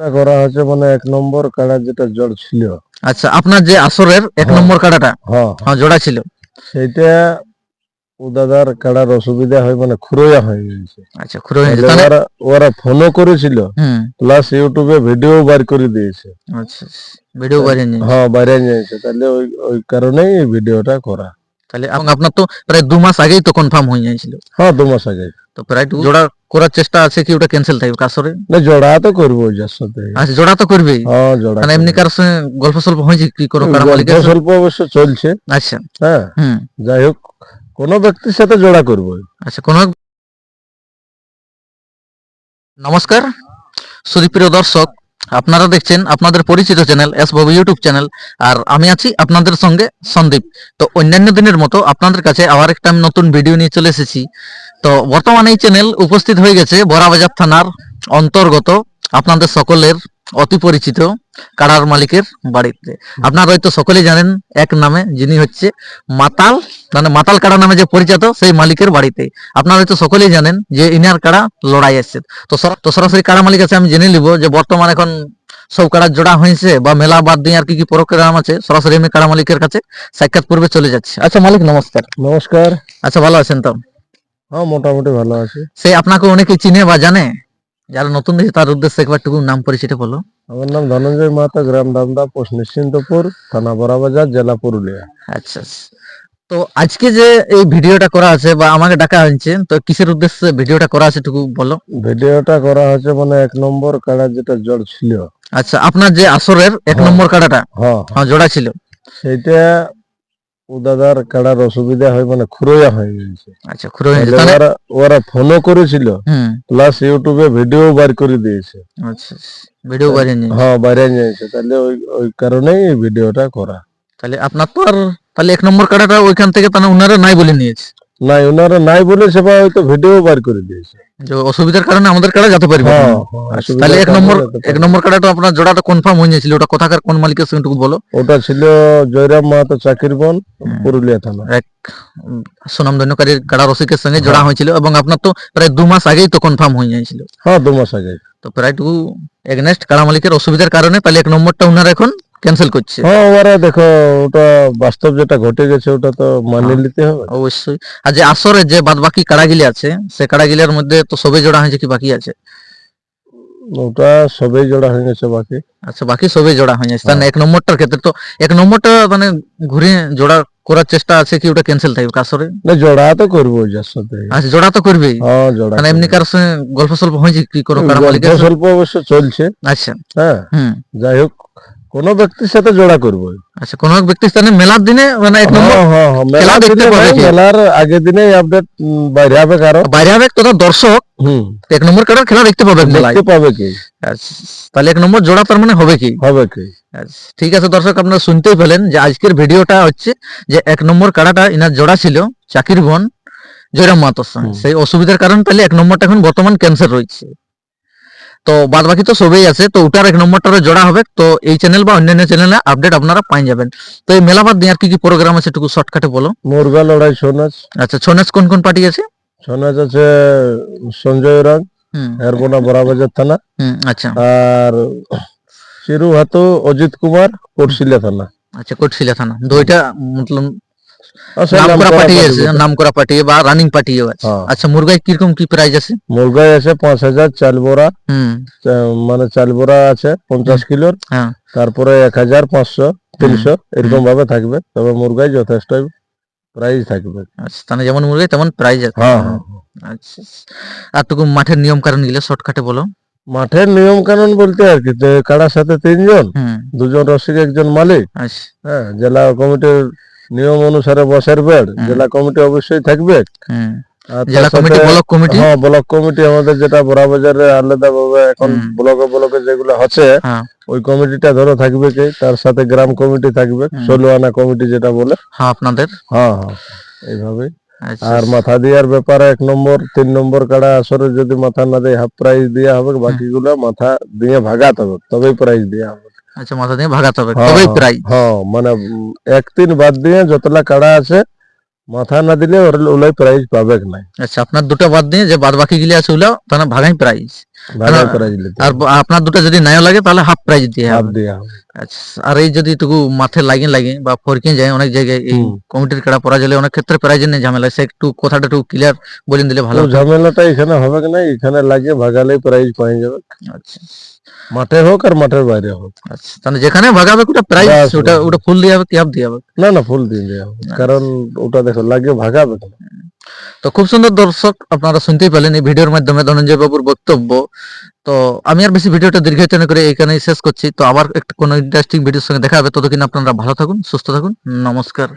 এটা করা হয়েছে মানে ১ নম্বর কাড়া যেটা জড় ছিল। আচ্ছা, আপনার যে আসরের ১ নম্বর কাড়াটা জোড়া ছিল সেইটা ও দাদার কাড়ার অসুবিধা হয় মানে খুরোয়া হয়ে গেছে। আচ্ছা, খুঁড়ো হয়ে তাহলে গেছে। ওরা ফোনও করেছিল প্লাস ইউটিউবে ভিডিও বার করে দিয়েছে। আচ্ছা, ভিডিও বাইরে নিয়ে বাইরে নিয়েছে। তাহলে ওই কারণেই এই ভিডিওটা করা। তাহলে আপনার তো প্রায় ২ মাস আগেই তো কনফার্ম হয়ে গিয়েছিল। ২ মাস আগে। তো প্রায় জোড়া করার চেষ্টা আছে কি ওটা ক্যান্সেল থাকবে আসরে? না, জোড়া তো করবো যার সাথে। আচ্ছা, জোড়া তো করবেই। জোড়া। মানে এমনি কারোর সঙ্গে গল্প সল্প হয়েছে কি কোনো কাড়া মালিকের সাথে? গল্প অবশ্য চলছে। আচ্ছা, যাই হোক কোন ব্যক্তির সাথে জোড়া করবো। আচ্ছা, নমস্কার সুপ্রিয় দর্শক, আপনারা দেখছেন আপনাদের পরিচিত চ্যানেল এস বাবু ইউটিউব চ্যানেল, আর আমি আছি আপনাদের সঙ্গে সন্দীপ। তো অন্যান্য দিনের মতো আপনাদের কাছে আবার একটা আমি নতুন ভিডিও নিয়ে চলে এসেছি। তো বর্তমানে এই চ্যানেল উপস্থিত হয়ে গেছে বড়াবাজার থানার অন্তর্গত আপনাদের সকলের অতি পরিচিত কাড়ার মালিকের বাড়িতে। আপনারা হয়তো সকলেই জানেন এক নামে, যিনি হচ্ছে মাতাল, মানে মাতাল কাড়া নামে যে পরিচিত সেই মালিকের বাড়িতে। আপনারা হয়তো সকলেই জানেন যে ইনার কাড়া লড়াই আসছে। তো সরাসরি কাড়া মালিক আছে আমি জেনে নিব যে বর্তমানে এখন সব কাড়া জোড়া হয়েছে বা মেলা বাদ দিয়ে আর কি কি প্রোগ্রাম আছে। সরাসরি আমি কাড়া মালিকের কাছে সাক্ষাৎ পূর্বে চলে যাচ্ছি। আচ্ছা মালিক, নমস্কার। নমস্কার। আচ্ছা, ভালো আছেন তো? মোটামুটি ভালো আছি। সেই আপনাকে অনেকে চিনে বা জানে, যারা নতুন দেখে তার উদ্দেশ্যে একবারটুকু নাম পরিচিত বলো। আমার নাম ধনঞ্জয় মাহাতো, গ্রাম ডামদা, পোস্ট নিশ্চিন্তপুর, থানা বড়াবাজার, জেলা পুরুলিয়া। আচ্ছা, তো আজকে যে এই ভিডিওটা করা আছে বা আমাকে ডাকা হয়েছে, তো কিসের উদ্দেশ্যে ভিডিওটা করা আছে একটু বলো। ভিডিওটা করা হয়েছে মানে ১ নম্বর কাড়া যেটা জড় ছিল। আচ্ছা, আপনার যে আসরের ১ নম্বর কাড়াটা জোড়া ছিল সেইটা ও দাদার কাড়ার অসুবিধা হয় মানে খুরোয়া হয়ে গেছে। আচ্ছা, খুঁড়ো হয়ে গেছে। ওরা ফোনও করেছিল প্লাস ইউটিউবে ভিডিও বার করে দিয়েছে। আচ্ছা, ভিডিও বাইরে নিয়ে বাইরে নিয়েছে। তাহলে ওই কারণেই এই ভিডিওটা করা। তাহলে আপনার তো আর তাহলে ১ নম্বর কাড়াটা ওইখান থেকে তাহলে উনারা নাই বলে নিয়েছে। নাই, ওনারা নাই বলেছে বা হয়তো ভিডিও বার করে দিয়েছে। যে অসুবিধার কারণে আমাদের কাড়া যেতে পারবে। তাহলে ১ নম্বর কাড়াটা আপনার জোড়াটা কনফার্ম হয়ে গিয়েছিল। ওটা কোথাকার কোন মালিকের সঙ্গে একটু বলো। ওটা ছিল জয়রাম মাহাতো, চাকিরবন, পুরুলিয়া থানা। এক সুনামধন্যকারী কাড়া রসিকের সঙ্গে জোড়া হয়েছিল এবং আপনার তো প্রায় ২ মাস আগেই তো কনফার্ম হয়ে গিয়েছিল। ২ মাস আগে। তো প্রায় টুকু এগনেস্ট কাড়া মালিকের অসুবিধার কারণে তাহলে ১ নম্বরটা উনারা এখন ক্যান্সেল করছে। ওরা দেখো, ওটা বাস্তব যেটা ঘটে গেছে ওটা তো মানিয়ে নিতে হবে অবশ্যই। আর যে আসরে যে বাদ বাকি কাড়াগিলি আছে, সে কাড়াগিলার মধ্যে তো সবে জোড়া হয়েছে কি বাকি আছে? ওটা সবই জোড়া হয়ে গেছে বাকি। আচ্ছা, বাকি সবই জোড়া হয়ে গেছে। তাহলে ১ নম্বরটার ক্ষেত্রে তো ১ নম্বরটা মানে ঘুরে জোড়া করার চেষ্টা আছে কি ওটা ক্যান্সেল থাকবে আসরে? না, জোড়া তো করবো যার সাথে। আচ্ছা, জোড়া তো করবেই। জোড়া। মানে এমনি কারোর সঙ্গে গল্প সল্প হয়েছে কি কোনো কাড়া মালিকের? গল্প অবশ্য চলছে। আচ্ছা, যাই হোক কোন ব্যক্তির সাথে জোড়া করবো। আচ্ছা, কোন এক ব্যক্তির স্থানে মেলার দিনে মানে ১ নম্বর খেলা দেখতে পাবে কি? মেলার আগের দিনে আপডেট বাইরে হবে, কারো বাইরে হবে তথা দর্শক ১ নম্বর কাড়ার খেলা দেখতে পাবে কি। আচ্ছা, তাহলে ১ নম্বর জোড়া তার মানে হবে কি? আচ্ছা, ঠিক আছে দর্শক, আপনারা শুনতেই পেলেন যে আজকের ভিডিওটা হচ্ছে যে ১ নম্বর কাড়াটা ইনার জোড়া ছিল চাকিরবন জয়রাম মাহাতোর সঙ্গে। সেই অসুবিধার কারণে তাহলে ১ নম্বরটা এখন বর্তমান ক্যান্সেল রয়েছে। তো বাদ বাকি তো সবই আছে। তো ওটার ১ নম্বরটারে জোড়া হবে। তো এই চ্যানেল বা অন্যান্য চ্যানেলে আপডেট আপনারা পাই যাবেন। তো এই মেলা বাদ দিয়ে আর কি কি প্রোগ্রাম আছে একটু শর্টকাটে বলো। মুরগা লড়াই, ছৌ নাচ। আচ্ছা, ছৌ নাচ কোন কোন পার্টি আছে? ছৌ নাচ আছে সঞ্জয় রাগ, এরবোনা, বড়াবাজার থানা। আচ্ছা, আর চিরু হাতু অজিত কুমার, কোটশিলা থানা। আচ্ছা, কোটশিলা থানা। দুইটা মতলব নামকরা পার্টি আছে, নামকরা পার্টি বা রানিং পার্টিও আছে। আচ্ছা, মুরগায় কিরকম কি প্রাইস আছে? মুরগায় আছে ৫,০০০ চাল বোরা, মানে চাল বোরা আছে ৫০ কিলোর। তারপরে ১,৫০০, ৩০০ এরকম ভাবে থাকবে। তবে মুরগায় যথেষ্ট প্রাইস থাকবে। আচ্ছা, তাহলে যেমন মুরগায় তেমন প্রাইস আছে। আচ্ছা, আর টুকু মাঠের নিয়ম কানুন গুলো শর্টকাটে বলো। মাঠের নিয়ম কানুন বলতে আর কি, কাড়ার সাথে ৩ জন, ২ জন রসিক, ১ জন মালিক। জেলা কমিটির নিয়ম অনুসারে বসের বেড়, জেলা কমিটি অবশ্যই থাকবে। জেলা কমিটি, ব্লক কমিটি আমাদের যেটা বড়াবাজারে আলাদা ভাবে এখন ব্লকে যেগুলো হচ্ছে, ওই কমিটিটা ধরো থাকবে কি, তার সাথে গ্রাম কমিটি থাকবে, ১৬ আনা কমিটি যেটা বলে আপনাদের। এইভাবে। আর মাথা দেওয়ার ব্যাপারে ১ নম্বর ৩ নম্বর কাড়া আসরে যদি মাথা না দেয় হাফ প্রাইজ দেওয়া হবে, বাকিগুলো মাথা দিয়ে ভাগাতে হবে তবেই প্রাইজ দেওয়া হবে। আচ্ছা, মাথা দিয়ে ভাগাতে হবে তবেই প্রাইজ। মানে ১-৩ বাদ দিয়ে যতলা কাড়া আছে মাথা না দিলে ওলাই প্রাইজ পাবে না। আচ্ছা, আপনার দুটো বাদ দিয়ে যে বাদ বাকি গুলি আছে ওগুলো তাহলে ভাগাই প্রাইজ। ভাগাই প্রাইজ নিতে আর আপনার দুটো যদি নাও লাগে তাহলে হাফ প্রাইজ দিয়ে হাফ হবে। দেয়া হবে। আচ্ছা, আর এই যদি টুকু মাঠে লাগে বা ফরকে যায় অনেক জায়গায় এই কমিটির খেলা পড়া গেলে অনেক ক্ষেত্রে প্রাইজের নেই ঝামেলা, সে একটু কথাটা একটু ক্লিয়ার বলে দিলে ভালো তো হতো। ঝামেলাটা এখানে হবে কি না, এখানে লাগে ভাগালে প্রাইজ পাওয়া যাবে, আচ্ছা মাঠে হোক আর মাঠের বাইরে হোক। আচ্ছা, তাহলে যেখানে ভাগাবে ওটা প্রাইজ, বাস, ওটা বাস। ওটা ফুল দিয়ে হবে কি হাফ দিয়ে হবে? না না, ফুল দিয়ে দেওয়া হবে, কারণ ওটা দেখো লাগে ভাগাবে কেন। তো খুব সুন্দর দর্শক, আপনারা শুনতেই পেলেন এই ভিডিওর মাধ্যমে ধনঞ্জয় বাবুর বক্তব্য। তো আমি আর বেশি ভিডিওটা দীর্ঘায়িত না করে এখানেই শেষ করছি। তো আবার একটা কোনো ইন্টারেস্টিং ভিডিওর সঙ্গে দেখা হবে, ততক্ষণ আপনারা ভালো থাকুন, সুস্থ থাকুন, নমস্কার।